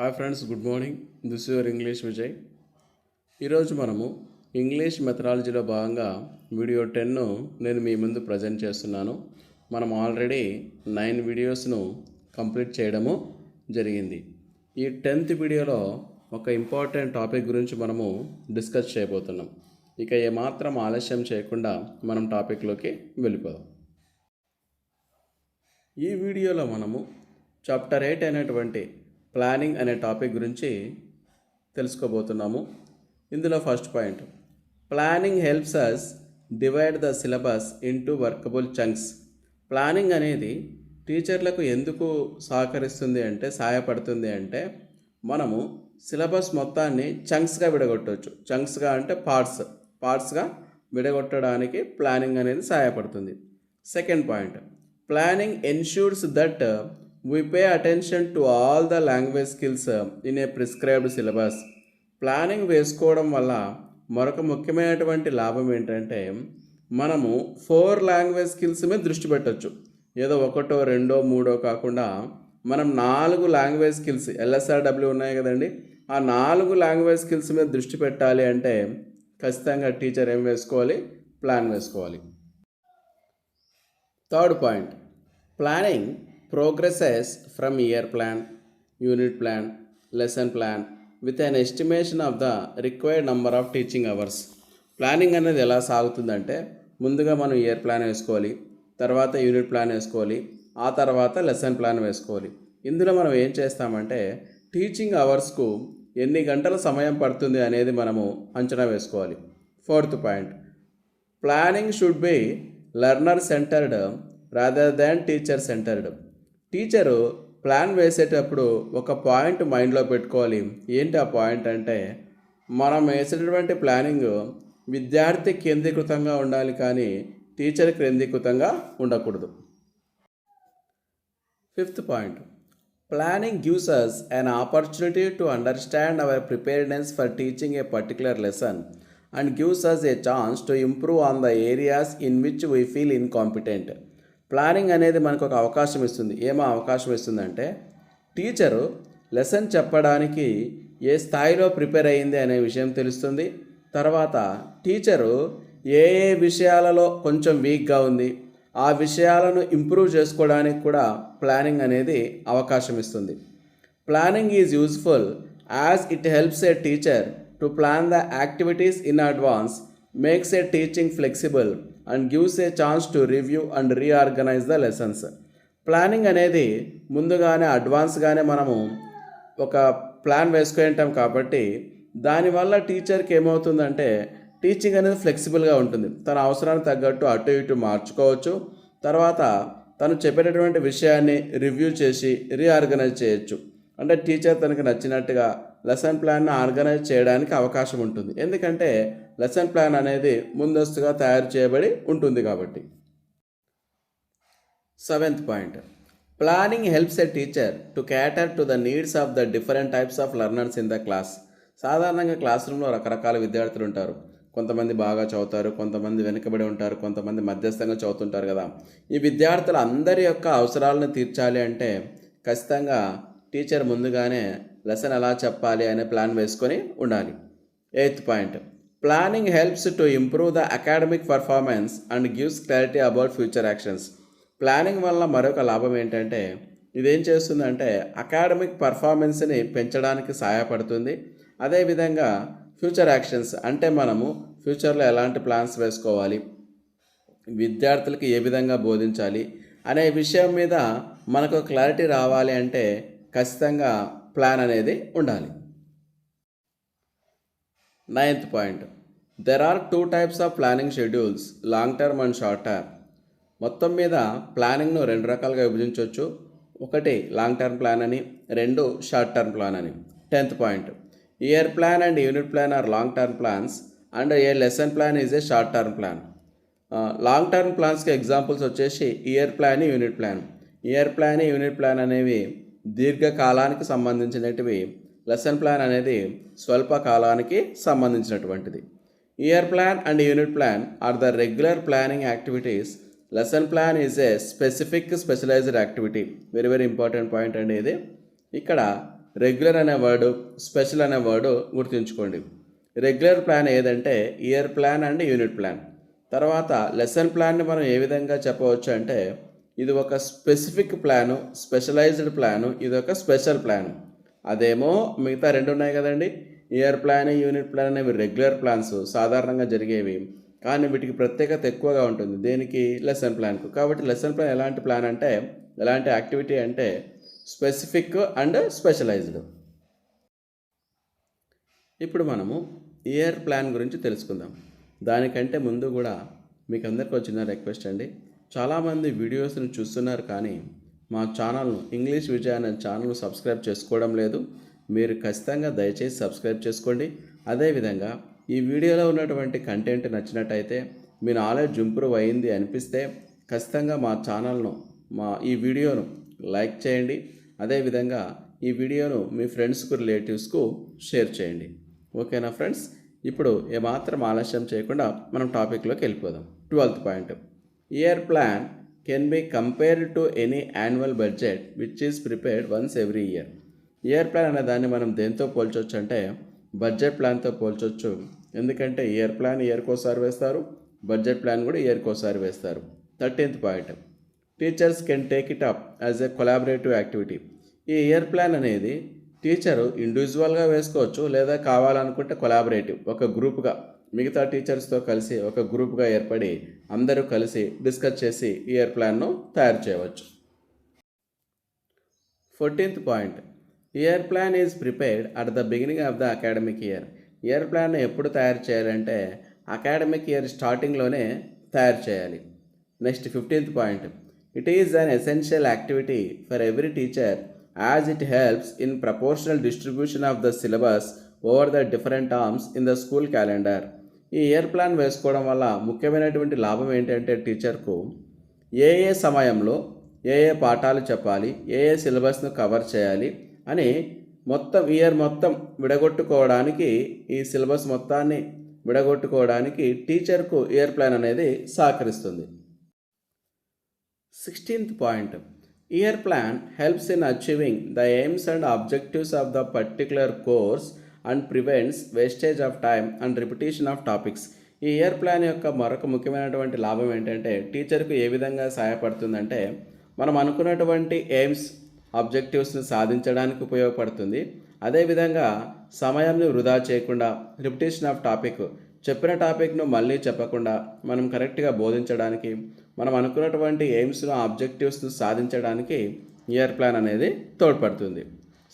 Hi friends, good morning. This your English Vijay. ఈరోజు మనము English మెథడాలజీలో భాగంగా వీడియో 10ను నేను మీ ముందు ప్రజెంట్ చేస్తున్నాను. మనం ఆల్రెడీ 9 వీడియోస్ను కంప్లీట్ చేయడము జరిగింది. ఈ 10th వీడియోలో ఒక ఇంపార్టెంట్ టాపిక్ గురించి మనము డిస్కస్ చేయబోతున్నాం. ఇక ఏమాత్రం ఆలస్యం చేయకుండా మనం టాపిక్లోకి వెళ్ళిపోదాం. ఈ వీడియోలో మనము చాప్టర్ 8 అయినటువంటి ప్లానింగ్ అనే టాపిక్ గురించి తెలుసుకోబోతున్నాము. ఇందులో first point, planning helps us divide the syllabus into workable chunks. Planning అనేది టీచర్లకు ఎందుకు సహాయపడుతుంది అంటే మనము సిలబస్ మొత్తాన్ని చంక్స్గా విడగొట్టవచ్చు. చంక్స్గా అంటే పార్ట్స్గా విడగొట్టడానికి ప్లానింగ్ అనేది సహాయపడుతుంది. Second point, planning ensures that we pay attention to all the language skills in a prescribed syllabus. Planning వేసుకోవడం వల్ల మరొక ముఖ్యమైనటువంటి లాభం ఏంటంటే మనము 4 లాంగ్వేజ్ స్కిల్స్ మీద దృష్టి పెట్టవచ్చు. ఏదో 1, 2, 3 కాకుండా మనం 4 లాంగ్వేజ్ స్కిల్స్ LSRW ఉన్నాయి కదండి, ఆ 4 లాంగ్వేజ్ స్కిల్స్ మీద దృష్టి పెట్టాలి అంటే ఖచ్చితంగా టీచర్ ఏం వేసుకోవాలి? ప్లాన్ వేసుకోవాలి. Third point, planning progresses from year plan, unit plan, lesson plan with an estimation of the required number of teaching hours. Planning అనేది ఎలా సాగుతుందంటే ముందుగా మనం ఇయర్ ప్లాన్ వేసుకోవాలి, తర్వాత యూనిట్ ప్లాన్ వేసుకోవాలి, ఆ తర్వాత లెసన్ ప్లాన్ వేసుకోవాలి. ఇందులో మనం ఏం చేస్తామంటే టీచింగ్ అవర్స్కు ఎన్ని గంటల సమయం పడుతుంది అనేది మనము అంచనా వేసుకోవాలి. Fourth point, planning should be learner centred rather than teacher centred. Teacher plan వేసేటప్పుడు ఒక పాయింట్ మైండ్లో పెట్టుకోవాలి. ఏంటి ఆ పాయింట్ అంటే మనం వేసేటటువంటి ప్లానింగ్ విద్యార్థి కేంద్రీకృతంగా ఉండాలి, కానీ టీచర్ కేంద్రీకృతంగా ఉండకూడదు. Fifth point, planning gives us an opportunity to understand our preparedness for teaching a particular lesson and gives us a chance to improve on the areas in which we feel incompetent. Planning అనేది మనకు ఒక అవకాశం ఇస్తుంది. ఏమో అవకాశం ఇస్తుందంటే teacher lesson చెప్పడానికి ఏ స్థాయిలో prepare అయ్యింది అనే విషయం తెలుస్తుంది. తర్వాత టీచరు ఏ విషయాలలో కొంచెం వీక్గా ఉంది, ఆ విషయాలను ఇంప్రూవ్ చేసుకోవడానికి కూడా ప్లానింగ్ అనేది అవకాశం ఇస్తుంది. Planning is useful as it helps a teacher to plan the activities in advance, makes a teaching flexible and gives a chance to review and reorganise the lessons. Planning అనేది ముందుగానే అడ్వాన్స్గానే మనము ఒక plan వేసుకుని ఉంటాం కాబట్టి దానివల్ల టీచర్కి ఏమవుతుందంటే టీచింగ్ అనేది ఫ్లెక్సిబుల్గా ఉంటుంది. తన అవసరానికి తగ్గట్టు అటు ఇటు మార్చుకోవచ్చు. తర్వాత తను చెప్పేటటువంటి విషయాన్ని రివ్యూ చేసి రీఆర్గనైజ్ చేయొచ్చు. అంటే టీచర్ తనకు నచ్చినట్టుగా లెసన్ ప్లాన్ని ఆర్గనైజ్ చేయడానికి అవకాశం ఉంటుంది. ఎందుకంటే లెసన్ ప్లాన్ అనేది ముందస్తుగా తయారు చేయబడి ఉంటుంది కాబట్టి. Seventh point, planning helps a teacher to క్యాటర్ to the needs of the different types of learners in the class. సాధారణంగా క్లాస్ రూమ్లో రకరకాల విద్యార్థులు ఉంటారు. కొంతమంది బాగా చదువుతారు, కొంతమంది వెనుకబడి ఉంటారు, కొంతమంది మధ్యస్థంగా చదువుతుంటారు కదా. ఈ విద్యార్థుల అందరి యొక్క అవసరాలను తీర్చాలి అంటే ఖచ్చితంగా టీచర్ ముందుగానే లెసన్ ఎలా చెప్పాలి అనే ప్లాన్ వేసుకొని ఉండాలి. Eighth point, planning helps to improve the academic performance and gives clarity about future actions. Planning వల్ల మరొక లాభం ఏంటంటే ఇదేం చేస్తుందంటే అకాడమిక్ పర్ఫార్మెన్స్ని పెంచడానికి సహాయపడుతుంది. అదేవిధంగా ఫ్యూచర్ యాక్షన్స్ అంటే మనము ఫ్యూచర్లో ఎలాంటి ప్లాన్స్ వేసుకోవాలి, విద్యార్థులకు ఏ విధంగా బోధించాలి అనే విషయం మీద మనకు క్లారిటీ రావాలి అంటే ఖచ్చితంగా ప్లాన్ అనేది ఉండాలి. Ninth point, there are 2 types of planning schedules, long term and short term. మొత్తం మీద ప్లానింగ్ను 2 రకాలుగా విభజించవచ్చు. ఒకటి లాంగ్ టర్మ్ ప్లాన్ అని, 2 షార్ట్ టర్మ్ ప్లాన్ అని. 10th point, year plan and unit plan are long term plans and a lesson plan is a short term plan. Long term ప్లాన్స్కి examples వచ్చేసి year plan, unit plan. Year plan, unit plan అనేవి దీర్ఘకాలానికి సంబంధించినటివి. Lesson plan అనేది స్వల్పకాలానికి సంబంధించినటువంటిది. Year plan and unit plan are the regular planning activities. Lesson plan is a specific specialized activity. Very important point అండి ఇది. ఇక్కడ రెగ్యులర్ అనే వర్డు, స్పెషల్ అనే వర్డు గుర్తుంచుకోండి. రెగ్యులర్ ప్లాన్ ఏదంటే year plan and unit plan. తర్వాత lesson ప్లాన్ని మనం ఏ విధంగా చెప్పవచ్చు అంటే ఇది ఒక స్పెసిఫిక్ ప్లాను, స్పెషలైజ్డ్ ప్లాను, ఇది ఒక స్పెషల్ ప్లాను. అదేమో మిగతా రెండు ఉన్నాయి కదండి, ఇయర్ ప్లాన్, యూనిట్ ప్లాన్ అనేవి రెగ్యులర్ ప్లాన్స్, సాధారణంగా జరిగేవి. కానీ వీటికి ప్రత్యేకత ఎక్కువగా ఉంటుంది. దేనికి? లెసన్ ప్లాన్కు. కాబట్టి లెసన్ ప్లాన్ ఎలాంటి ప్లాన్ అంటే, ఎలాంటి యాక్టివిటీ అంటే స్పెసిఫిక్ అండ్ స్పెషలైజ్డ్. ఇప్పుడు మనము ఇయర్ ప్లాన్ గురించి తెలుసుకుందాం. దానికంటే ముందు కూడా మీకు అందరికీ వచ్చిన రిక్వెస్ట్ అండి, చాలామంది వీడియోస్ని చూస్తున్నారు కానీ మా ఛానల్ను ఇంగ్లీష్ విజయ్ అనే ఛానల్ను సబ్స్క్రైబ్ చేసుకోవడం లేదు. మీరు ఖచ్చితంగా దయచేసి సబ్స్క్రైబ్ చేసుకోండి. అదేవిధంగా ఈ వీడియోలో ఉన్నటువంటి కంటెంట్ నచ్చినట్టయితే, మీ నాలెడ్జ్ ఇంప్రూవ్ అయింది అనిపిస్తే ఖచ్చితంగా మా ఛానల్ను, ఈ వీడియోను లైక్ చేయండి. అదేవిధంగా ఈ వీడియోను మీ ఫ్రెండ్స్కు, రిలేటివ్స్కు షేర్ చేయండి. ఓకేనా ఫ్రెండ్స్? ఇప్పుడు ఏమాత్రం ఆలస్యం చేయకుండా మనం టాపిక్లోకి వెళ్ళిపోదాం. 12th point, year plan can be compared to any annual budget which is prepared once every year. Year plan అనే దాన్ని మనం దేంతో పోల్చొచ్చు అంటే బడ్జెట్ ప్లాన్తో పోల్చొచ్చు. ఎందుకంటే ఇయర్ ప్లాన్ ఇయర్కోసారి వేస్తారు, బడ్జెట్ ప్లాన్ కూడా ఇయర్కోసారి వేస్తారు. 13th point, teachers can take it up as a collaborative activity. ఈ ఇయర్ ప్లాన్ అనేది టీచరు ఇండివిజువల్గా వేసుకోవచ్చు, లేదా కావాలనుకుంటే కొలాబరేటివ్, ఒక గ్రూప్గా మిగతా టీచర్స్తో కలిసి ఒక గ్రూప్గా ఏర్పడి అందరూ కలిసి డిస్కస్ చేసి ఇయర్ ప్లాన్ను తయారు చేయవచ్చు. 14th point, year plan is prepared at the beginning of the academic year. Year plan ఎప్పుడు తయారు చేయాలంటే అకాడమిక్ ఇయర్ స్టార్టింగ్లోనే తయారు చేయాలి. Next 15th point, it is an essential activity for every teacher as it helps in proportional distribution of the syllabus over the different terms in the school calendar. ఈ year plan వేసుకోవడం వల్ల ముఖ్యమైనటువంటి లాభం ఏంటంటే టీచర్కు ఏ సమయంలో ఏ పాఠాలు చెప్పాలి, ఏ సిలబస్ను కవర్ చేయాలి అని మొత్తం ఇయర్ మొత్తం విడగొట్టుకోవడానికి, ఈ సిలబస్ మొత్తాన్ని విడగొట్టుకోవడానికి టీచర్కు ఇయర్ ప్లాన్ అనేది సహకరిస్తుంది. 16th point, year plan helps in achieving the aims and objectives of the particular course and prevents wastage of time and repetition of topics. ఈ ఇయర్ ప్లాన్ యొక్క మరొక ముఖ్యమైనటువంటి లాభం ఏంటంటే టీచర్కు ఏ విధంగా సహాయపడుతుందంటే మనం అనుకున్నటువంటి ఎయిమ్స్, ఆబ్జెక్టివ్స్ని సాధించడానికి ఉపయోగపడుతుంది. అదేవిధంగా సమయాన్ని వృధా చేయకుండా, రిపిటేషన్ ఆఫ్ టాపిక్, చెప్పిన టాపిక్ను మళ్ళీ చెప్పకుండా మనం కరెక్ట్గా బోధించడానికి, మనం అనుకున్నటువంటి ఎయిమ్స్ను, ఆబ్జెక్టివ్స్ను సాధించడానికి ఇయర్ ప్లాన్ అనేది తోడ్పడుతుంది.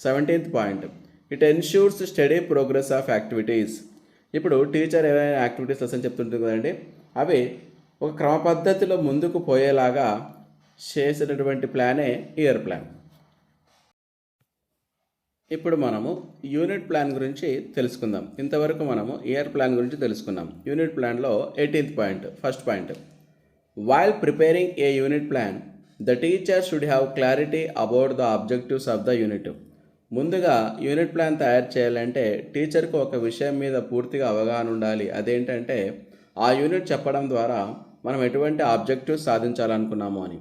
17th point, it ensures study progress of activities. ఇప్పుడు టీచర్ ఏవైనా యాక్టివిటీస్ లెసన్ చెప్తుంటుంది కదండి, అవి ఒక క్రమ పద్ధతిలో ముందుకు పోయేలాగా చేసేటటువంటి ప్లానే ఇయర్ ప్లాన్. ఇప్పుడు మనము యూనిట్ ప్లాన్ గురించి తెలుసుకుందాం. ఇంతవరకు మనము ఇయర్ ప్లాన్ గురించి తెలుసుకున్నాం. యూనిట్ ప్లాన్లో 18th point, first point, while preparing A unit plan the teacher should have clarity about the objectives of the unit. ముందుగా యూనిట్ ప్లాన్ తయారు చేయాలంటే టీచర్కు ఒక విషయం మీద పూర్తిగా అవగాహన ఉండాలి. అదేంటంటే ఆ యూనిట్ చెప్పడం ద్వారా మనం ఎటువంటి ఆబ్జెక్టివ్స్ సాధించాలనుకున్నాము అని.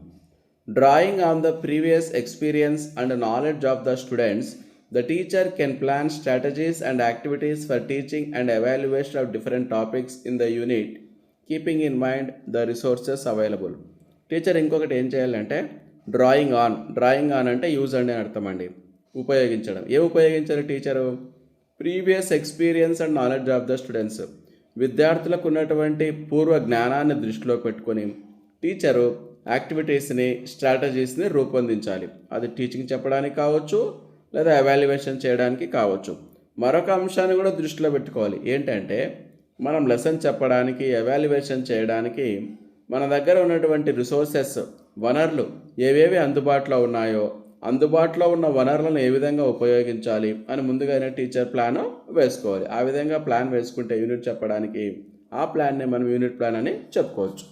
Drawing on the previous experience and knowledge of the students, the teacher can plan strategies and activities for teaching and evaluation of different topics in the unit, keeping in mind the resources available. Teacher ఇంకొకటి ఏం చేయాలంటే drawing on అంటే use అండి అని అర్థం అండి, ఉపయోగించడం. ఉపయోగించాలి teacher? Previous experience and knowledge of the students, విద్యార్థులకు ఉన్నటువంటి పూర్వ జ్ఞానాన్ని దృష్టిలో పెట్టుకొని టీచరు యాక్టివిటీస్ని, స్ట్రాటజీస్ని రూపొందించాలి. అది టీచింగ్ చెప్పడానికి కావచ్చు, లేదా ఎవాల్యుయేషన్ చేయడానికి కావచ్చు. మరొక అంశాన్ని కూడా దృష్టిలో పెట్టుకోవాలి. ఏంటంటే మనం లెసన్ చెప్పడానికి, ఎవాల్యుయేషన్ చేయడానికి మన దగ్గర ఉన్నటువంటి రిసోర్సెస్, వనరులు ఏవేవి అందుబాటులో ఉన్నాయో, అందుబాటులో ఉన్న వనరులను ఏ విధంగా ఉపయోగించాలి అని ముందుగానే టీచర్ ప్లాన్ వేసుకోవాలి. ఆ విధంగా ప్లాన్ వేసుకుంటే యూనిట్ చెప్పడానికి ఆ ప్లాన్ని మనం యూనిట్ ప్లాన్ అని చెప్పుకోవచ్చు.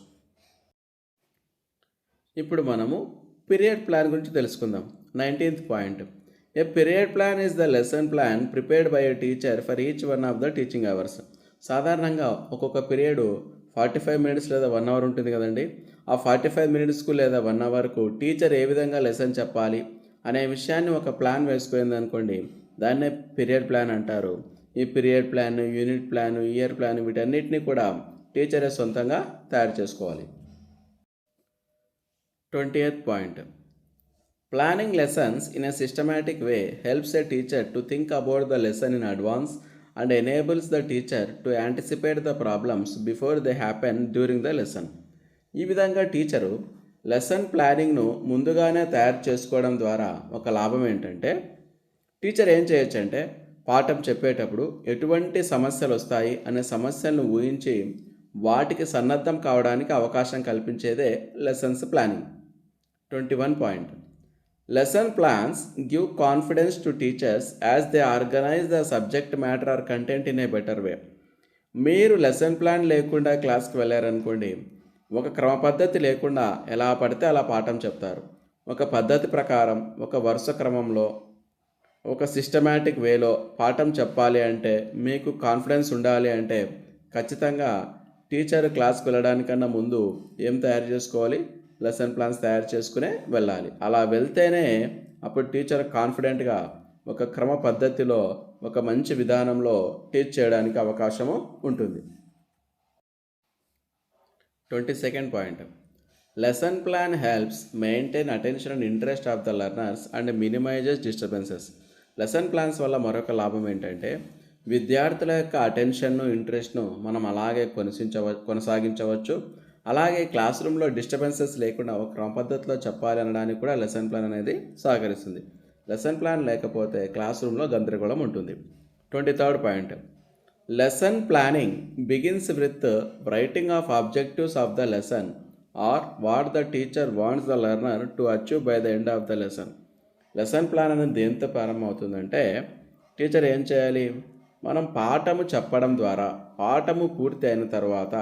ఇప్పుడు మనము పీరియడ్ ప్లాన్ గురించి తెలుసుకుందాం. 19th point, a period plan is the lesson plan prepared by a teacher for each one of the teaching hours. సాధారణంగా ఒక్కొక్క పీరియడ్ 45 minutes లేదా 1 hour ఉంటుంది కదండి. ఆ 45 minutesకు లేదా 1 hourకు టీచర్ ఏ విధంగా లెసన్ చెప్పాలి, అనే విషయాన్ని ఒక ప్లాన్ వేసుకుంది అనుకోండి, దాన్నే పీరియడ్ ప్లాన్ అంటారు. ఈ period plan, unit plan, year plan వీటన్నిటిని కూడా టీచరే సొంతంగా తయారు చేసుకోవాలి. 20th point. Planning lessons in a systematic way helps a teacher to think about the lesson in advance and enables the teacher to anticipate the problems before they happen during the lesson. ఈ విధంగా teacher lesson ప్లానింగ్ను ముందుగానే తయారు చేసుకోవడం ద్వారా ఒక లాభం ఏంటంటే, teacher ఏం చేయొచ్చు అంటే పాఠం చెప్పేటప్పుడు ఎటువంటి సమస్యలు వస్తాయి అనే సమస్యలను ఊహించి వాటికి సన్నద్ధం కావడానికి అవకాశం కల్పించేదే lessons planning. 21 point. Lesson plans give confidence to teachers as they organize the subject matter or content in a better way. మీరు లెసన్ ప్లాన్ లేకుండా క్లాస్కి వెళ్ళారనుకోండి, ఒక క్రమ పద్ధతి లేకుండా ఎలా పడితే అలా పాఠం చెప్తారు. ఒక పద్ధతి ప్రకారం, ఒక వరుస క్రమంలో, ఒక సిస్టమాటిక్ వేలో పాఠం చెప్పాలి అంటే, మీకు కాన్ఫిడెన్స్ ఉండాలి అంటే ఖచ్చితంగా టీచర్ క్లాస్కి వెళ్ళడానికన్నా ముందు ఏం తయారు చేసుకోవాలి? లెసన్ ప్లాన్స్ తయారు చేసుకునే వెళ్ళాలి. అలా వెళ్తేనే అప్పుడు టీచర్ కాన్ఫిడెంట్గా ఒక క్రమ పద్ధతిలో, ఒక మంచి విధానంలో టీచ్ చేయడానికి అవకాశము ఉంటుంది. 22nd point. Lesson plan helps maintain attention and interest of the learners and minimizes disturbances. Lesson plans వల్ల మరొక లాభం ఏంటంటే, విద్యార్థుల యొక్క అటెన్షన్ను, ఇంట్రెస్ట్ను మనం అలాగే కొనసాగించవచ్చు. అలాగే క్లాస్ రూమ్లో డిస్టర్బెన్సెస్ లేకుండా ఒక క్రమ పద్ధతిలో చెప్పాలి అనడానికి కూడా లెసన్ ప్లాన్ అనేది సహకరిస్తుంది. లెసన్ ప్లాన్ లేకపోతే క్లాస్ రూమ్లో గందరగోళం ఉంటుంది. 23rd point. Lesson planning begins with writing of objectives of the lesson or what the teacher wants the learner to achieve by the end of the lesson. Lesson plan అనేది దేంతో ప్రారంభమవుతుందంటే, teacher ఏం చేయాలి? మనం పాఠము చెప్పడం ద్వారా పాఠము పూర్తి అయిన తర్వాత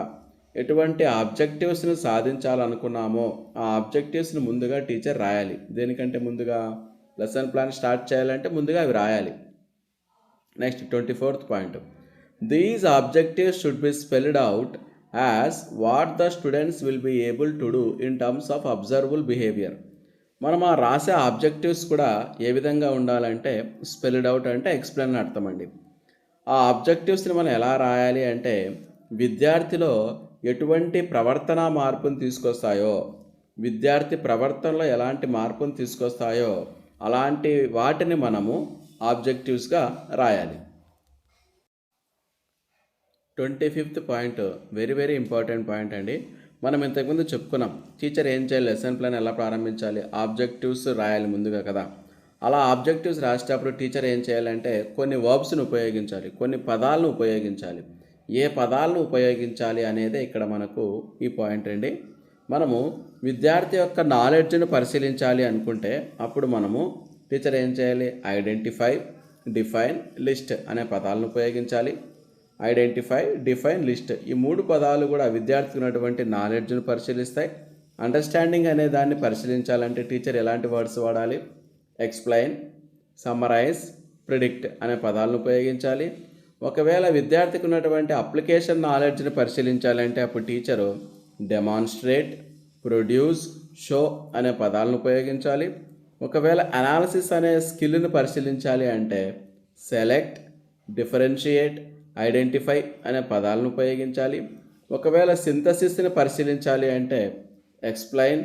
ఎటువంటి ఆబ్జెక్టివ్స్ని సాధించాలనుకున్నామో ఆ ఆబ్జెక్టివ్స్ని ముందుగా టీచర్ రాయాలి. దేనికంటే ముందుగా లెసన్ ప్లాన్ స్టార్ట్ చేయాలంటే ముందుగా అవి రాయాలి. Next 24th point. These objectives should be spelled out as what the students will be able to do in terms of observable behaviour. మనం ఆ రాసే ఆబ్జెక్టివ్స్ కూడా ఏ విధంగా ఉండాలంటే, స్పెల్డ్ అవుట్ అంటే ఎక్స్ప్లెయిన్ అర్థం అండి. ఆ ఆబ్జెక్టివ్స్ని మనం ఎలా రాయాలి అంటే, విద్యార్థిలో ఎటువంటి ప్రవర్తన మార్పును తీసుకొస్తాయో, విద్యార్థి ప్రవర్తనలో ఎలాంటి మార్పును తీసుకొస్తాయో అలాంటి వాటిని మనము ఆబ్జెక్టివ్స్గా రాయాలి. 25th point very very important point అండి. మనం ఇంతకుముందు చెప్పుకున్నాం, టీచర్ ఏం చేయాలి, లెసన్ ప్లాన్ ఎలా ప్రారంభించాలి, ఆబ్జెక్టివ్స్ రాయాలి ముందుగా కదా. అలా ఆబ్జెక్టివ్స్ రాసేటప్పుడు టీచర్ ఏం చేయాలంటే కొన్ని వర్బ్స్ని ఉపయోగించాలి, కొన్ని పదాలను ఉపయోగించాలి. ఏ పదాలను ఉపయోగించాలి అనేదే ఇక్కడ మనకు ఈ పాయింట్ అండి. మనము విద్యార్థి యొక్క నాలెడ్జ్ను పరిశీలించాలి అనుకుంటే అప్పుడు మనము టీచర్ ఏం చేయాలి? ఐడెంటిఫై, డిఫైన్, లిస్ట్ అనే పదాలను ఉపయోగించాలి. ఐడెంటిఫై, డిఫైన్, లిస్ట్ ఈ 3 పదాలు కూడా విద్యార్థికి ఉన్నటువంటి నాలెడ్జ్ను పరిశీలిస్తాయి. అండర్స్టాండింగ్ అనే దాన్ని పరిశీలించాలంటే టీచర్ ఎలాంటి వర్డ్స్ వాడాలి? ఎక్స్ప్లెయిన్, సమ్మరైజ్, ప్రిడిక్ట్ అనే పదాలను ఉపయోగించాలి. ఒకవేళ విద్యార్థికి ఉన్నటువంటి అప్లికేషన్ నాలెడ్జ్ని పరిశీలించాలంటే అప్పుడు టీచరు డెమాన్స్ట్రేట్, ప్రొడ్యూస్, షో అనే పదాలను ఉపయోగించాలి. ఒకవేళ అనాలిసిస్ అనే స్కిల్ని పరిశీలించాలి అంటే సెలెక్ట్, డిఫరెన్షియేట్, ఐడెంటిఫై అనే పదాలను ఉపయోగించాలి. ఒకవేళ సింథసిస్ని పరిశీలించాలి అంటే ఎక్స్ప్లెయిన్,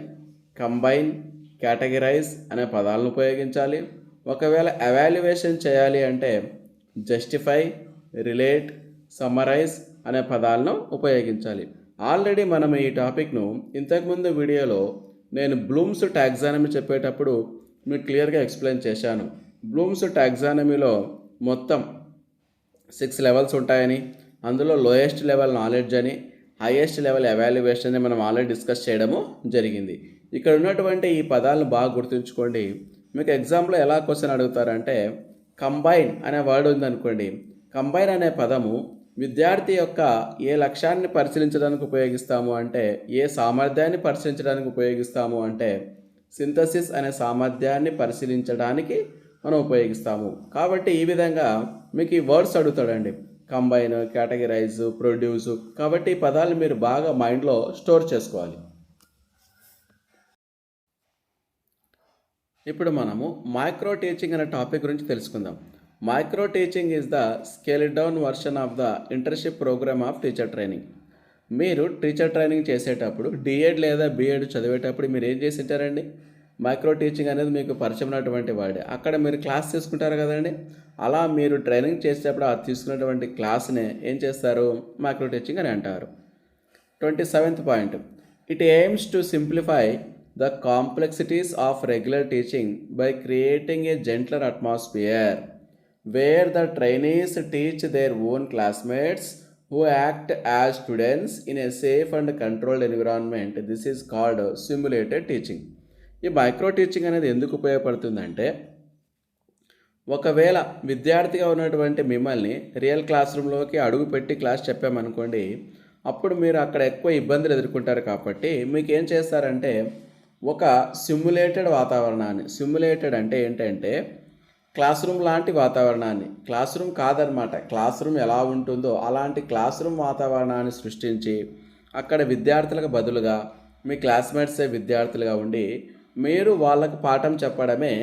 కంబైన్, కేటగిరైజ్ అనే పదాలను ఉపయోగించాలి. ఒకవేళ ఎవాల్యుయేషన్ చేయాలి అంటే జస్టిఫై, రిలేట్, సమ్మరైజ్ అనే పదాలను ఉపయోగించాలి. ఆల్రెడీ మనం ఈ టాపిక్ను ఇంతకుముందు వీడియోలో నేను బ్లూమ్స్ టాక్సానమీ చెప్పేటప్పుడు మీకు క్లియర్గా ఎక్స్ప్లెయిన్ చేశాను. బ్లూమ్స్ టాక్సానమీలో మొత్తం 6 లెవెల్స్ ఉంటాయని, అందులో లోయెస్ట్ లెవెల్ నాలెడ్జ్ అని, హైయెస్ట్ లెవెల్ ఎవాల్యుయేషన్ అని మనం ఆల్రెడీ డిస్కస్ చేయడము జరిగింది. ఇక్కడ ఉన్నటువంటి ఈ పదాలను బాగా గుర్తుంచుకోండి. మీకు ఎగ్జామ్లో ఎలా క్వశ్చన్ అడుగుతారంటే, కంబైన్ అనే వర్డ్ ఉందనుకోండి, కంబైన్ అనే పదము విద్యార్థి యొక్క ఏ లక్ష్యాన్ని పరిశీలించడానికి ఉపయోగిస్తాము అంటే, ఏ సామర్థ్యాన్ని పరిశీలించడానికి ఉపయోగిస్తాము అంటే సింథసిస్ అనే సామర్థ్యాన్ని పరిశీలించడానికి మనం ఉపయోగిస్తాము. కాబట్టి ఈ విధంగా మీకు ఈ వర్డ్స్ అడుగుతాడండి, కంబైన్, కేటగిరైజ్, ప్రొడ్యూస్. కాబట్టి ఈ పదాలు మీరు బాగా మైండ్లో స్టోర్ చేసుకోవాలి. ఇప్పుడు మనము మైక్రో టీచింగ్ అనే టాపిక్ గురించి తెలుసుకుందాం. Micro teaching is the scale down version of the internship programme of teacher training. మీరు టీచర్ ట్రైనింగ్ చేసేటప్పుడు డిఎడ్ లేదా బిఎడ్ చదివేటప్పుడు మీరు ఏం చేసి ఉంటారండి? మైక్రో టీచింగ్ అనేది మీకు పరిచయం ఉన్నటువంటి వాడే. అక్కడ మీరు క్లాస్ తీసుకుంటారు కదండి. అలా మీరు ట్రైనింగ్ చేసేటప్పుడు ఆ తీసుకున్నటువంటి క్లాస్నే ఏం చేస్తారు? మైక్రో టీచింగ్ అని అంటారు. 27th point. It aims to simplify the complexities of regular teaching by creating a gentler atmosphere where the trainees teach their own classmates who act as students in a safe and controlled environment. This is called simulated teaching. ఈ micro teaching అనేది ఎందుకు ఉపయోగపడుతుందంటే, ఒకవేళ విద్యార్థిగా ఉన్నటువంటి మిమ్మల్ని real class రూమ్లోకి అడుగుపెట్టి class చెప్పామనుకోండి, అప్పుడు మీరు అక్కడ ఎక్కువ ఇబ్బందులు ఎదుర్కొంటారు. కాబట్టి మీకు ఏం చేస్తారంటే ఒక సిమ్యులేటెడ్ వాతావరణాన్ని, సిమ్యులేటెడ్ అంటే ఏంటంటే క్లాస్ రూమ్ లాంటి వాతావరణాన్ని, క్లాస్ రూమ్ కాదనమాట, క్లాస్ రూమ్ ఎలా ఉంటుందో అలాంటి క్లాస్ రూమ్ వాతావరణాన్ని సృష్టించి అక్కడ విద్యార్థులకు బదులుగా మీ క్లాస్మేట్సే విద్యార్థులుగా ఉండి మీరు వాళ్ళకు పాఠం చెప్పడమే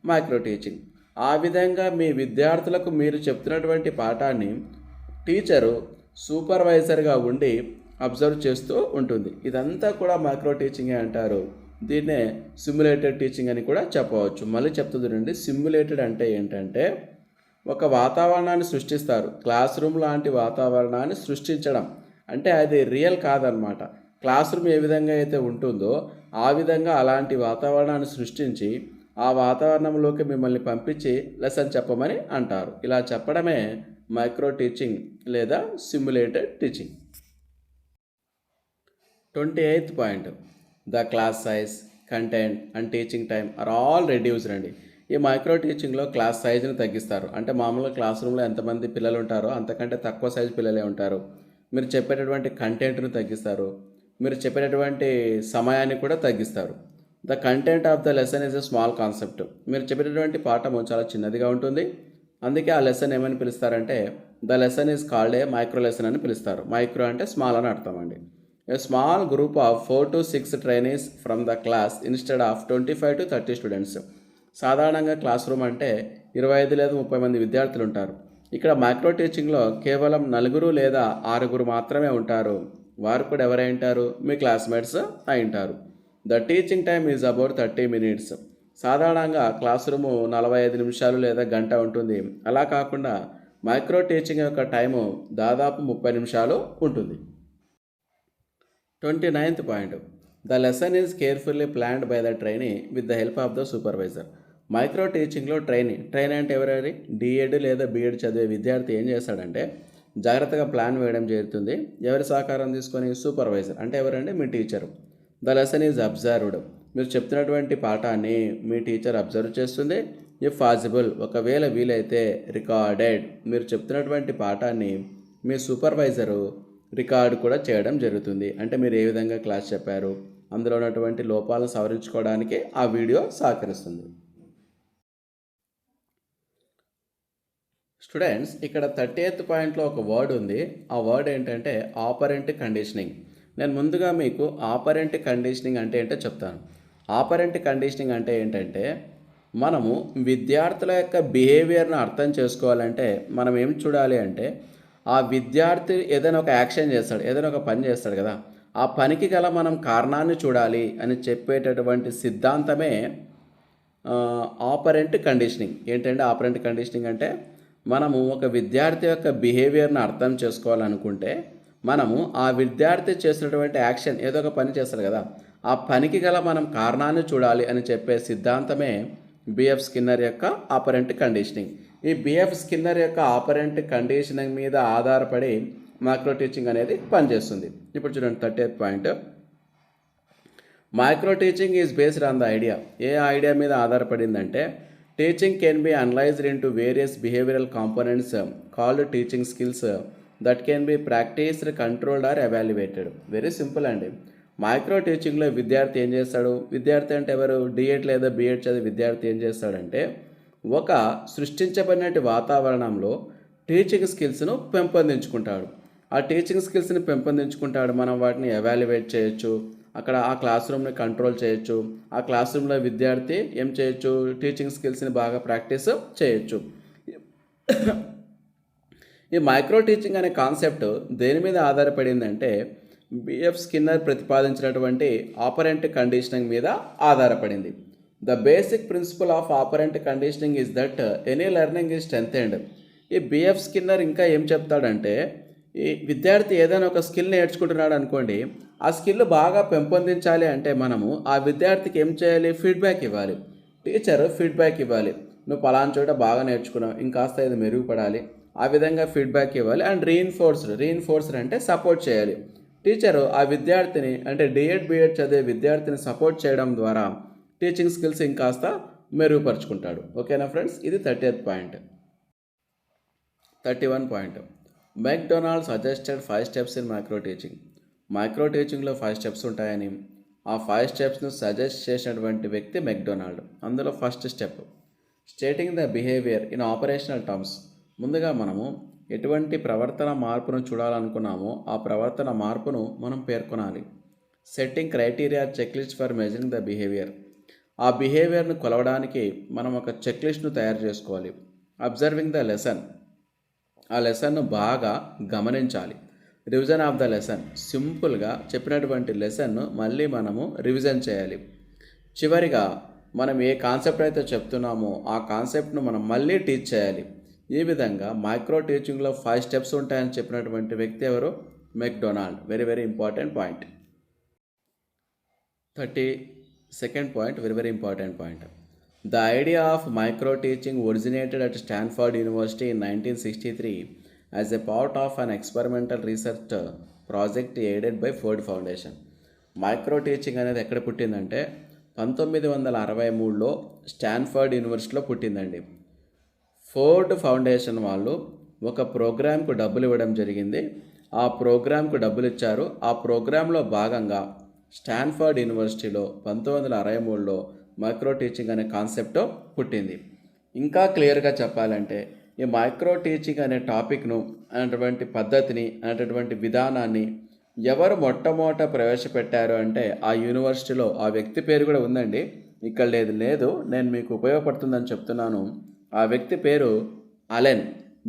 మైక్రో టీచింగ్. ఆ విధంగా మీ విద్యార్థులకు మీరు చెప్తున్నటువంటి పాఠాన్ని టీచరు సూపర్వైజర్గా ఉండి అబ్జర్వ్ చేస్తూ ఉంటుంది. ఇదంతా కూడా మైక్రో టీచింగే అంటారు. దీన్నే సిమ్యులేటెడ్ టీచింగ్ అని కూడా చెప్పవచ్చు. మళ్ళీ చెప్తుందండి, సిమ్యులేటెడ్ అంటే ఏంటంటే ఒక వాతావరణాన్ని సృష్టిస్తారు. క్లాస్ రూమ్ లాంటి వాతావరణాన్ని సృష్టించడం అంటే అది రియల్ కాదనమాట. క్లాస్ రూమ్ ఏ విధంగా అయితే ఉంటుందో ఆ విధంగా అలాంటి వాతావరణాన్ని సృష్టించి ఆ వాతావరణంలోకి మిమ్మల్ని పంపించి లెసన్ చెప్పమని అంటారు. ఇలా చెప్పడమే మైక్రో టీచింగ్ లేదా simulated teaching. 28th point. The class size, content and teaching time are all reduced అండి. ఈ మైక్రో టీచింగ్లో క్లాస్ సైజుని తగ్గిస్తారు. అంటే మామూలుగా క్లాస్ రూమ్లో ఎంతమంది పిల్లలు ఉంటారో అంతకంటే తక్కువ సైజు పిల్లలే ఉంటారు. మీరు చెప్పేటటువంటి కంటెంట్ను తగ్గిస్తారు. మీరు చెప్పేటటువంటి సమయాన్ని కూడా తగ్గిస్తారు. The content of the lesson is a small concept. మీరు చెప్పేటటువంటి పాఠము చాలా చిన్నదిగా ఉంటుంది. అందుకే ఆ లెసన్ ఏమని పిలుస్తారంటే the lesson is called a micro lesson అని పిలుస్తారు. మైక్రో అంటే స్మాల్ అని అర్థం అండి. A small group of 4 to 6 trainees from the class instead of 25 to 30 students. సాధారణంగా క్లాస్ రూమ్ అంటే 25 లేదా 30 మంది విద్యార్థులు ఉంటారు. ఇక్కడ మైక్రో టీచింగ్లో కేవలం 4 లేదా 6 మాత్రమే ఉంటారు. వారు కూడా ఎవరై ఉంటారు? మీ క్లాస్మేట్స్ అయి ఉంటారు. The teaching time is about 30 minutes. సాధారణంగా క్లాస్ రూము 45 నిమిషాలు లేదా గంట ఉంటుంది. అలా కాకుండా మైక్రో టీచింగ్ యొక్క టైము దాదాపు 30 నిమిషాలు ఉంటుంది. 29th point. The lesson is carefully planned by the trainee with the help of the supervisor. Micro టీచింగ్లో ట్రైనీ అంటే ఎవరైనా డిఎడ్ లేదా బిఎడ్ చదివే విద్యార్థి ఏం చేస్తాడంటే జాగ్రత్తగా ప్లాన్ వేయడం జరుగుతుంది. ఎవరి సహకారం తీసుకొని? సూపర్వైజర్ అంటే ఎవరంటే మీ teacher. The lesson is observed. మీరు చెప్తున్నటువంటి పాఠాన్ని మీ టీచర్ అబ్జర్వ్ చేస్తుంది. ఇఫ్ పాసిబుల్ ఒకవేళ వీలైతే రికార్డెడ్. మీరు చెప్తున్నటువంటి పాఠాన్ని మీ సూపర్వైజరు రికార్డు కూడా చేయడం జరుగుతుంది. అంటే మీరు ఏ విధంగా క్లాస్ చెప్పారు, అందులో ఉన్నటువంటి లోపాలను సవరించుకోవడానికి ఆ వీడియో సహకరిస్తుంది. స్టూడెంట్స్, ఇక్కడ 30th పాయింట్లో ఒక వర్డ్ ఉంది. ఆ వర్డ్ ఏంటంటే ఆపరెంట్ కండిషనింగ్. నేను ముందుగా మీకు ఆపరెంట్ కండిషనింగ్ అంటే ఏంటో చెప్తాను. ఆపరెంట్ కండిషనింగ్ అంటే ఏంటంటే మనము విద్యార్థుల యొక్క బిహేవియర్ను అర్థం చేసుకోవాలంటే మనం ఏం చూడాలి అంటే ఆ విద్యార్థి ఏదైనా ఒక యాక్షన్ చేస్తాడు, ఏదైనా ఒక పని చేస్తాడు కదా, ఆ పనికి గల మనం కారణాన్ని చూడాలి అని చెప్పేటటువంటి సిద్ధాంతమే ఆపరెంట్ కండిషనింగ్. ఏంటంటే ఆపరెంట్ కండిషనింగ్ అంటే మనము ఒక విద్యార్థి యొక్క బిహేవియర్ని అర్థం చేసుకోవాలనుకుంటే మనము ఆ విద్యార్థి చేసినటువంటి యాక్షన్ ఏదో ఒక పని చేస్తాడు కదా, ఆ పనికి గల మనం కారణాన్ని చూడాలి అని చెప్పే సిద్ధాంతమే బిఎఫ్ స్కిన్నర్ యొక్క ఆపరెంట్ కండిషనింగ్. ఈ బిఎఫ్ స్కిన్నర్ యొక్క ఆపరెంట్ కండిషనింగ్ మీద ఆధారపడి మైక్రో టీచింగ్ అనేది పనిచేస్తుంది. ఇప్పుడు చూడండి 30th point. Micro teaching is based on the idea. ఏ ఐడియా మీద ఆధారపడిందంటే teaching can be analysed into various behavioural components called teaching skills that can be practised, controlled or evaluated. Very simple అండి. Micro టీచింగ్లో విద్యార్థి ఏం చేస్తాడు? విద్యార్థి అంటే ఎవరు? డిఎడ్ లేదా బిఎడ్ చదివే విద్యార్థి ఏం చేస్తాడంటే ఒక సృష్టించబడినటువంటి వాతావరణంలో టీచింగ్ స్కిల్స్ను పెంపొందించుకుంటాడు. ఆ టీచింగ్ స్కిల్స్ని పెంపొందించుకుంటాడు. మనం వాటిని ఎవాల్యుయేట్ చేయొచ్చు, అక్కడ ఆ క్లాస్ రూమ్ని కంట్రోల్ చేయొచ్చు. ఆ క్లాస్ రూమ్లో విద్యార్థి ఏం చేయొచ్చు, టీచింగ్ స్కిల్స్ని బాగా ప్రాక్టీస్ చేయొచ్చు. ఈ మైక్రో టీచింగ్ అనే కాన్సెప్ట్ దేని మీద ఆధారపడిందంటే బిఎఫ్ స్కిన్నర్ ప్రతిపాదించినటువంటి ఆపరెంట్ కండిషనింగ్ మీద ఆధారపడింది. The basic principle of operant conditioning is that any learning is స్ట్రెంథెండ్. ఈ బిఎఫ్ స్కిన్నర్ ఇంకా ఏం చెప్తాడంటే, ఈ విద్యార్థి ఏదైనా ఒక స్కిల్ నేర్చుకుంటున్నాడు అనుకోండి, ఆ స్కిల్ బాగా పెంపొందించాలి అంటే మనము ఆ విద్యార్థికి ఏం చేయాలి, ఫీడ్బ్యాక్ ఇవ్వాలి. టీచర్ ఫీడ్బ్యాక్ ఇవ్వాలి, నువ్వు పలానా చోట బాగా నేర్చుకున్నావు, ఇంకాస్త ఇది మెరుగుపడాలి, ఆ విధంగా ఫీడ్బ్యాక్ ఇవ్వాలి. అండ్ రీఇన్ఫోర్స్డ్ అంటే సపోర్ట్ చేయాలి. టీచరు ఆ విద్యార్థిని అంటే డిఎడ్ బిఎడ్ చదివే విద్యార్థిని సపోర్ట్ చేయడం ద్వారా టీచింగ్ స్కిల్స్ ఇంకాస్త మెరుగుపరుచుకుంటాడు. ఓకేనా ఫ్రెండ్స్, ఇది 30th point. 31 point, McDonald suggested 5 steps in micro teaching. Micro టీచింగ్లో 5 స్టెప్స్ ఉంటాయని, ఆ 5 స్టెప్స్ను సజెస్ట్ చేసినటువంటి వ్యక్తి మెక్డొనాల్డ్. అందులో first step, stating the behaviour in operational terms. ముందుగా మనము ఎటువంటి ప్రవర్తన మార్పును చూడాలనుకున్నామో ఆ ప్రవర్తన మార్పును మనం పేర్కొనాలి. Setting criteria checklist for measuring the behaviour. ఆ బిహేవియర్ను కొలవడానికి మనం ఒక చెక్లిస్ట్ను తయారు చేసుకోవాలి. Observing the lesson. ఆ లెసన్ను బాగా గమనించాలి. Revision of the lesson. సింపుల్గా చెప్పినటువంటి లెసన్ను మళ్ళీ మనము రివిజన్ చేయాలి. చివరిగా మనం ఏ కాన్సెప్ట్ అయితే చెప్తున్నామో ఆ కాన్సెప్ట్ను మనం మళ్ళీ టీచ్ చేయాలి. ఈ విధంగా మైక్రో టీచింగ్లో 5 స్టెప్స్ ఉంటాయని చెప్పినటువంటి వ్యక్తి ఎవరు, McDonald. Very very important point. 32nd point, very important point. The idea of micro teaching originated at Stanford University in 1963 as a part of an experimental research project aided by Ford Foundation. Micro teaching అనేది ఎక్కడ పుట్టిందంటే 1963లో Stanford యూనివర్సిటీలో పుట్టిందండి. Ford foundation వాళ్ళు ఒక ప్రోగ్రామ్కు డబ్బులు ఇవ్వడం జరిగింది. ఆ ప్రోగ్రామ్కు డబ్బులు ఇచ్చారు. ఆ ప్రోగ్రాంలో భాగంగా స్టాన్ఫర్డ్ యూనివర్సిటీలో 1963లో మైక్రో టీచింగ్ అనే కాన్సెప్ట్ పుట్టింది. ఇంకా క్లియర్గా చెప్పాలంటే ఈ మైక్రో టీచింగ్ అనే టాపిక్ను అనేటువంటి పద్ధతిని అనేటటువంటి విధానాన్ని ఎవరు మొట్టమొదట ప్రవేశపెట్టారు అంటే ఆ యూనివర్సిటీలో ఆ వ్యక్తి పేరు కూడా ఉందండి, ఇక్కడ లేదు, నేను మీకు ఉపయోగపడుతుందని చెప్తున్నాను. ఆ వ్యక్తి పేరు అలెన్,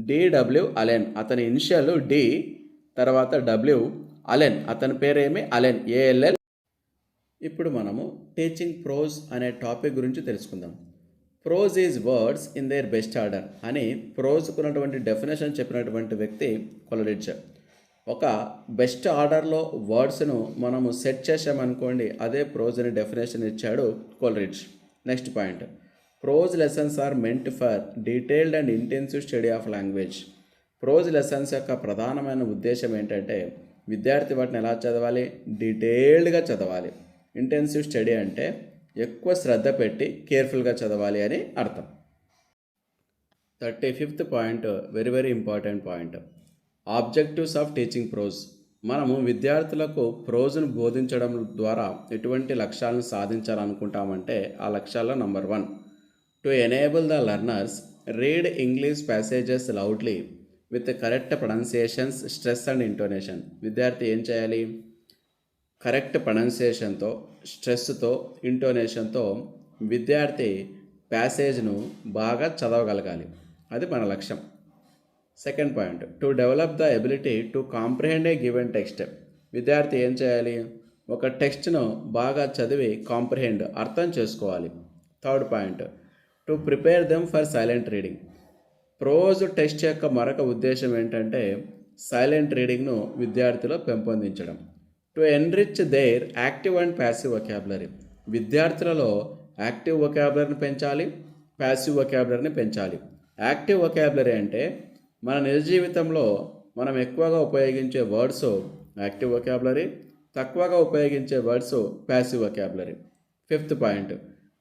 డిడబ్ల్యూ అలెన్. అతని ఇనిషియల్ డి, తర్వాత డబ్ల్యూ, అలెన్. అతని పేరేమి, అలెన్, ఏఎల్ఎల్. ఇప్పుడు మనము టీచింగ్ ప్రోజ్ అనే టాపిక్ గురించి తెలుసుకుందాం. Prose is words in their best order అని ప్రోజ్కున్నటువంటి డెఫినేషన్ చెప్పినటువంటి వ్యక్తి కొలరిడ్జ్. ఒక బెస్ట్ ఆర్డర్లో వర్డ్స్ను మనము సెట్ చేసామనుకోండి, అదే ప్రోజ్ అని డెఫినేషన్ ఇచ్చాడు Coleridge. Next point, prose lessons are meant for detailed and intensive study of language. Prose lessons యొక్క ప్రధానమైన ఉద్దేశం ఏంటంటే విద్యార్థి వాటిని ఎలా చదవాలి, డీటెయిల్డ్గా చదవాలి. ఇంటెన్సివ్ స్టడీ అంటే ఎక్కువ శ్రద్ధ పెట్టి కేర్ఫుల్గా చదవాలి అని అర్థం. 35th point, very important point, objectives of teaching prose. మనము విద్యార్థులకు ప్రోజ్ను బోధించడం ద్వారా ఎటువంటి లక్ష్యాలను సాధించాలనుకుంటామంటే ఆ లక్ష్యాల్లో number 1, to enable the learners read English passages loudly with correct pronunciations, stress and intonation. విద్యార్థి ఏం చేయాలి, కరెక్ట్ ప్రొనౌన్సియేషన్తో, స్ట్రెస్తో, ఇంటోనేషన్తో విద్యార్థి ప్యాసేజ్ను బాగా చదవగలగాలి. అది మన లక్ష్యం. Second point, to develop the ability to comprehend a given text. విద్యార్థి ఏం చేయాలి, ఒక టెక్స్ట్ను బాగా చదివి కాంప్రిహెండ్, అర్థం చేసుకోవాలి. Third point, to prepare them for silent reading. Prose text యొక్క మరొక ఉద్దేశం ఏంటంటే సైలెంట్ రీడింగ్ను విద్యార్థిలో పెంపొందించడం. To enrich their active and passive vocabulary. విద్యార్థులలో యాక్టివ్ వొకాబులరీని పెంచాలి, ప్యాసివ్ వొకాబులరీని పెంచాలి. యాక్టివ్ వొకాబులరీ అంటే మన నిజ జీవితంలో మనం ఎక్కువగా ఉపయోగించే వర్డ్స్ యాక్టివ్ వొకాబులరీ, తక్కువగా ఉపయోగించే words passive vocabulary. Fifth point,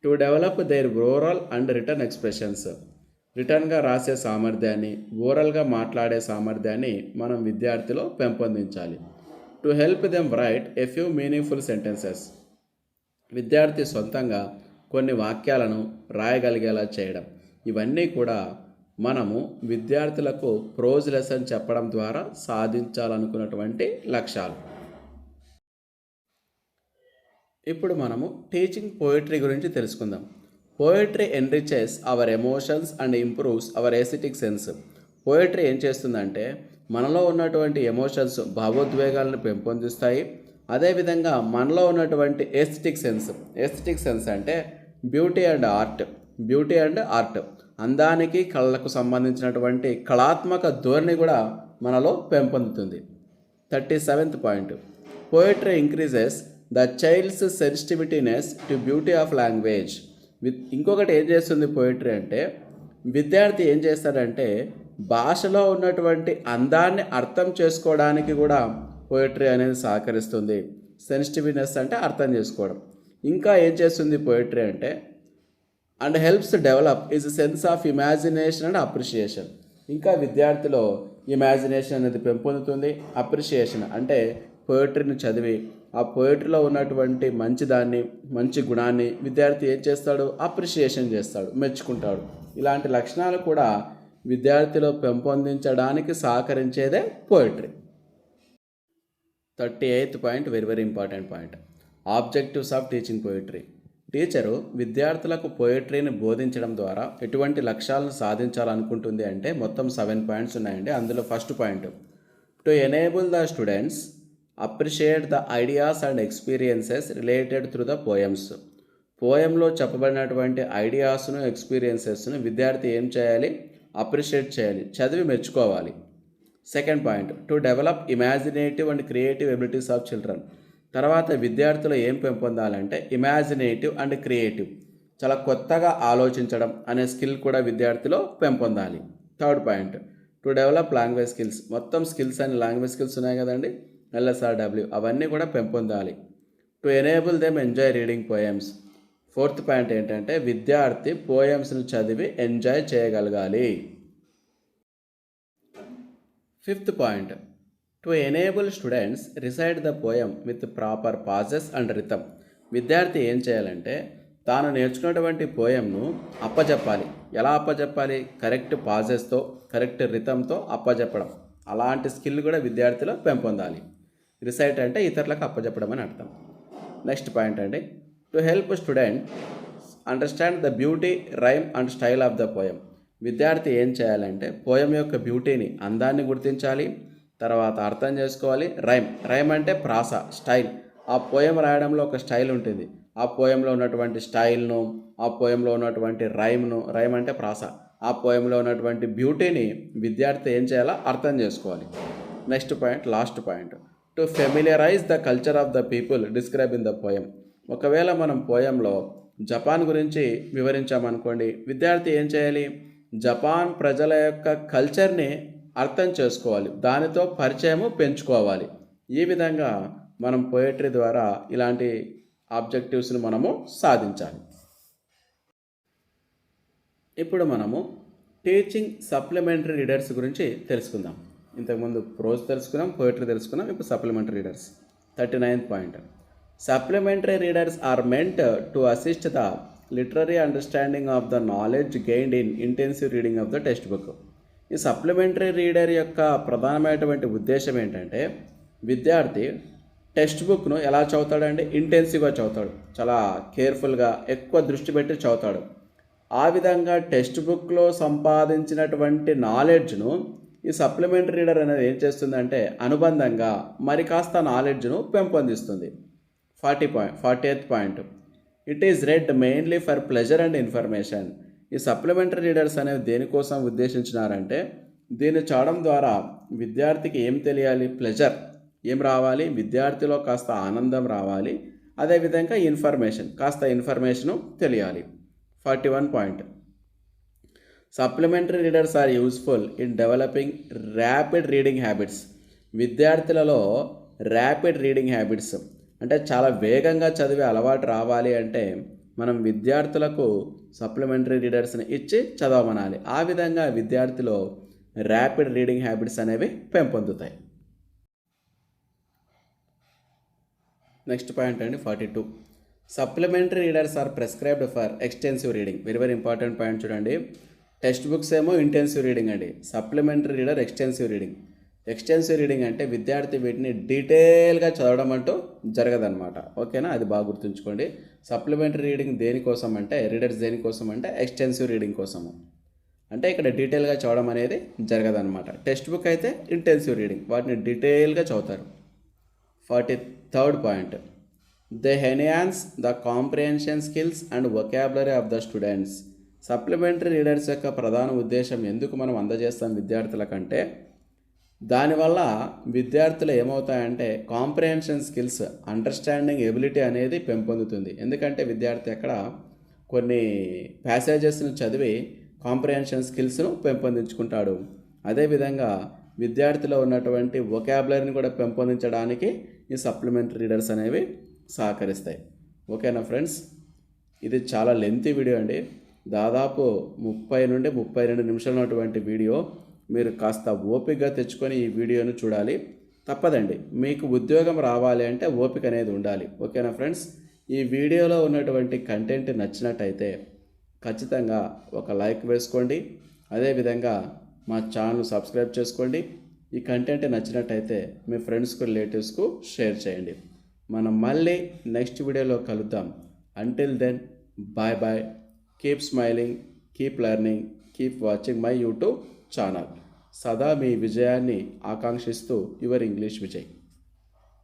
to develop their oral and written expressions. రిటర్న్గా రాసే సామర్థ్యాన్ని, ఓరల్గా మాట్లాడే సామర్థ్యాన్ని మనం విద్యార్థిలో పెంపొందించాలి. To help them write a few meaningful sentences. విద్యార్థి సొంతంగా కొన్ని వాక్యాలను రాయగలిగేలా చేయడం. ఇవన్నీ కూడా మనము విద్యార్థులకు ప్రోజ్ లెసన్ చెప్పడం ద్వారా సాధించాలనుకున్నటువంటి లక్ష్యాలు. ఇప్పుడు మనము టీచింగ్ పోయిటరీ గురించి తెలుసుకుందాం. Poetry enriches our emotions and improves our aesthetic sense. Poetry ఏం చేస్తుందంటే మనలో ఉన్నటువంటి ఎమోషన్స్, భావోద్వేగాలను పెంపొందిస్తాయి. అదేవిధంగా మనలో ఉన్నటువంటి ఎస్థెటిక్ సెన్స్ అంటే బ్యూటీ అండ్ ఆర్ట్, అందానికి కళలకు సంబంధించినటువంటి కళాత్మక ధోరణి కూడా మనలో పెంపొందుతుంది. 37th point, poetry increases the child's sensitivityness to beauty of language. ఇంకొకటి ఏం చేస్తుంది పోయిటరీ అంటే, విద్యార్థి ఏం చేస్తాడంటే భాషలో ఉన్నటువంటి అందాన్ని అర్థం చేసుకోవడానికి కూడా పోయిటరీ అనేది సహకరిస్తుంది. సెన్సిటివ్నెస్ అంటే అర్థం చేసుకోవడం. ఇంకా ఏం చేస్తుంది పోయిటరీ అంటే, and helps develop is sense of imagination and appreciation. ఇంకా విద్యార్థిలో ఇమాజినేషన్ అనేది పెంపొందుతుంది. అప్రిషియేషన్ అంటే పోయిటరీని చదివి ఆ పోయిటరీలో ఉన్నటువంటి మంచి గుణాన్ని విద్యార్థి ఏం చేస్తాడు, అప్రిషియేషన్ చేస్తాడు, మెచ్చుకుంటాడు. ఇలాంటి లక్షణాలు కూడా విద్యార్థిలో పెంపొందించడానికి సహకరించేదే poetry. 38th point, very important point, objectives of teaching poetry. Teacher విద్యార్థులకు పోయిటరీని బోధించడం ద్వారా ఎటువంటి లక్ష్యాలను సాధించాలనుకుంటుంది అంటే మొత్తం 7 పాయింట్స్ ఉన్నాయండి. అందులో first point, to enable the students appreciate the ideas and experiences related through the poems. పోయంలో చెప్పబడినటువంటి ఐడియాస్ను, ఎక్స్పీరియన్సెస్ను విద్యార్థి ఏం చేయాలి, అప్రిషియేట్ చేయాలి, చదివి మెచ్చుకోవాలి. Second point, to develop imaginative and creative abilities of children. తర్వాత విద్యార్థులు ఏం పెంపొందాలంటే ఇమాజినేటివ్ అండ్ క్రియేటివ్, చాలా కొత్తగా ఆలోచించడం అనే స్కిల్ కూడా విద్యార్థిలో పెంపొందాలి. Third point, to develop language skills. మొత్తం స్కిల్స్ అని లాంగ్వేజ్ స్కిల్స్ ఉన్నాయి కదండి, LSRW, అవన్నీ కూడా పెంపొందాలి. To enable them enjoy reading poems. Fourth point ఏంటంటే విద్యార్థి పోయమ్స్ను చదివి ఎంజాయ్ చేయగలగాలి. Fifth point, to enable students recite the poem with proper pauses and rhythm. విద్యార్థి ఏం చేయాలంటే తాను నేర్చుకున్నటువంటి పోయంను అప్పచెప్పాలి. ఎలా అప్పచెప్పాలి, కరెక్ట్ పాజెస్తో, కరెక్ట్ రిథమ్తో అప్పచెప్పడం. అలాంటి స్కిల్ కూడా విద్యార్థిలో పెంపొందాలి. రిసైట్ అంటే ఇతరులకు అప్పచెప్పడం అని అర్థం. నెక్స్ట్ పాయింట్ అండి, to help student understand the beauty, rhyme and style of the poem. విద్యార్థి ఏం చేయాలంటే పోయం యొక్క బ్యూటీని, అందాన్ని గుర్తించాలి, తర్వాత అర్థం చేసుకోవాలి. రైమ్ అంటే ప్రాస, స్టైల్. ఆ పోయం రాయడంలో ఒక స్టైల్ ఉంటుంది. ఆ పోయంలో ఉన్నటువంటి స్టైల్ను, ఆ పోయంలో ఉన్నటువంటి రైమ్ అంటే ప్రాస, ఆ పోయంలో ఉన్నటువంటి బ్యూటీని విద్యార్థి ఏం చేయాలో అర్థం చేసుకోవాలి. Next point, last point, to familiarise the culture of the people describe in the poem. ఒకవేళ మనం పోయంలో జపాన్ గురించి వివరించామనుకోండి, విద్యార్థి ఏం చేయాలి, జపాన్ ప్రజల యొక్క కల్చర్ని అర్థం చేసుకోవాలి, దానితో పరిచయము పెంచుకోవాలి. ఈ విధంగా మనం పోయిటరీ ద్వారా ఇలాంటి ఆబ్జెక్టివ్స్ని మనము సాధించాలి. ఇప్పుడు మనము టీచింగ్ సప్లిమెంటరీ రీడర్స్ గురించి తెలుసుకుందాం. ఇంతకుముందు ప్రోజ్ తెలుసుకున్నాం, పోయిటరీ తెలుసుకున్నాం, ఇప్పుడు supplementary readers. 39th point, supplementary readers are meant to assist the literary understanding of the knowledge gained in intensive reading of the text book. ఈ సప్లిమెంటరీ రీడర్ యొక్క ప్రధానమైనటువంటి ఉద్దేశం ఏంటంటే విద్యార్థి టెక్స్ట్ బుక్ను ఎలా చదువుతాడంటే ఇంటెన్సివ్గా చదువుతాడు, చాలా కేర్ఫుల్గా, ఎక్కువ దృష్టి పెట్టి చదువుతాడు. ఆ విధంగా టెక్స్ట్ బుక్లో సంపాదించినటువంటి నాలెడ్జ్ను ఈ సప్లిమెంటరీ రీడర్ అనేది ఏం చేస్తుందంటే అనుబంధంగా మరి కాస్త నాలెడ్జ్ను పెంపొందిస్తుంది. 40th point, it is red mainly for pleasure and information. ఈ సప్లిమెంటరీ రీడర్స్ అనేవి దేనికోసం ఉద్దేశించినారంటే దీన్ని చదవడం ద్వారా విద్యార్థికి ఏం తెలియాలి, ప్లెజర్ ఏం రావాలి, విద్యార్థిలో కాస్త ఆనందం రావాలి, అదేవిధంగా కాస్త ఇన్ఫర్మేషను తెలియాలి. 41 point, supplementary readers are useful in developing rapid reading habits. విద్యార్థులలో ర్యాపిడ్ రీడింగ్ హ్యాబిట్స్ అంటే చాలా వేగంగా చదివే అలవాటు రావాలి అంటే మనం విద్యార్థులకు సప్లిమెంటరీ రీడర్స్ని ఇచ్చి చదవమనాలి. ఆ విధంగా విద్యార్థిలో ర్యాపిడ్ రీడింగ్ హ్యాబిట్స్ అనేవి పెంపొందుతాయి. నెక్స్ట్ పాయింట్ అండి 42, supplementary readers are prescribed for extensive reading. Very important point చూడండి. టెక్స్ట్ బుక్స్ ఏమో ఇంటెన్సివ్ రీడింగ్ అండి, supplementary reader extensive reading. Extensive reading అంటే విద్యార్థి వీటిని డీటెయిల్గా చదవడం అంటూ జరగదన్నమాట. ఓకేనా, అది బాగా గుర్తుంచుకోండి. సప్లిమెంటరీ రీడింగ్ దేనికోసం అంటే రీడర్స్ దేనికోసం అంటే ఎక్స్టెన్సివ్ రీడింగ్ కోసము. అంటే ఇక్కడ డీటెయిల్గా చదవడం అనేది జరగదన్నమాట. టెక్స్ట్ బుక్ అయితే ఇంటెన్సివ్ రీడింగ్, వాటిని డీటెయిల్గా చదువుతారు. 43rd point, they enhance the comprehension skills and vocabulary of the students. Supplementary readers యొక్క ప్రధాన ఉద్దేశం ఎందుకు మనం అందజేస్తాం విద్యార్థుల కంటే, దానివల్ల విద్యార్థులు ఏమవుతాయంటే కాంప్రిహెన్షన్ స్కిల్స్, అండర్స్టాండింగ్ ఎబిలిటీ అనేది పెంపొందుతుంది. ఎందుకంటే విద్యార్థి అక్కడ కొన్ని ప్యాసేజెస్ను చదివి కాంప్రిహెన్షన్ స్కిల్స్ను పెంపొందించుకుంటాడు. అదేవిధంగా విద్యార్థిలో ఉన్నటువంటి వొకాబులరీని కూడా పెంపొందించడానికి ఈ సప్లిమెంటరీ రీడర్స్ అనేవి సహకరిస్తాయి. ఓకేనా ఫ్రెండ్స్, ఇది చాలా లెంతీ వీడియో అండి. దాదాపు 30 నుండి 32 నిమిషాలు ఉన్నటువంటి వీడియో. మీరు కాస్త ఓపికగా తెచ్చుకొని ఈ వీడియోను చూడాలి. తప్పదండి, మీకు ఉద్యోగం రావాలి అంటే ఓపిక అనేది ఉండాలి. ఓకేనా ఫ్రెండ్స్, ఈ వీడియోలో ఉన్నటువంటి కంటెంట్ నచ్చినట్టయితే ఖచ్చితంగా ఒక లైక్ వేసుకోండి. అదేవిధంగా మా ఛానల్ సబ్స్క్రైబ్ చేసుకోండి. ఈ కంటెంట్ నచ్చినట్టయితే మీ ఫ్రెండ్స్కు, రిలేటివ్స్కు షేర్ చేయండి. మనం మళ్ళీ నెక్స్ట్ వీడియోలో కలుద్దాం. Until then, bye bye. Keep smiling, keep learning, keep watching my YouTube channel. సదా మీ విజయాన్ని ఆకాంక్షిస్తూ యువర్ ఇంగ్లీష్ విజయ్.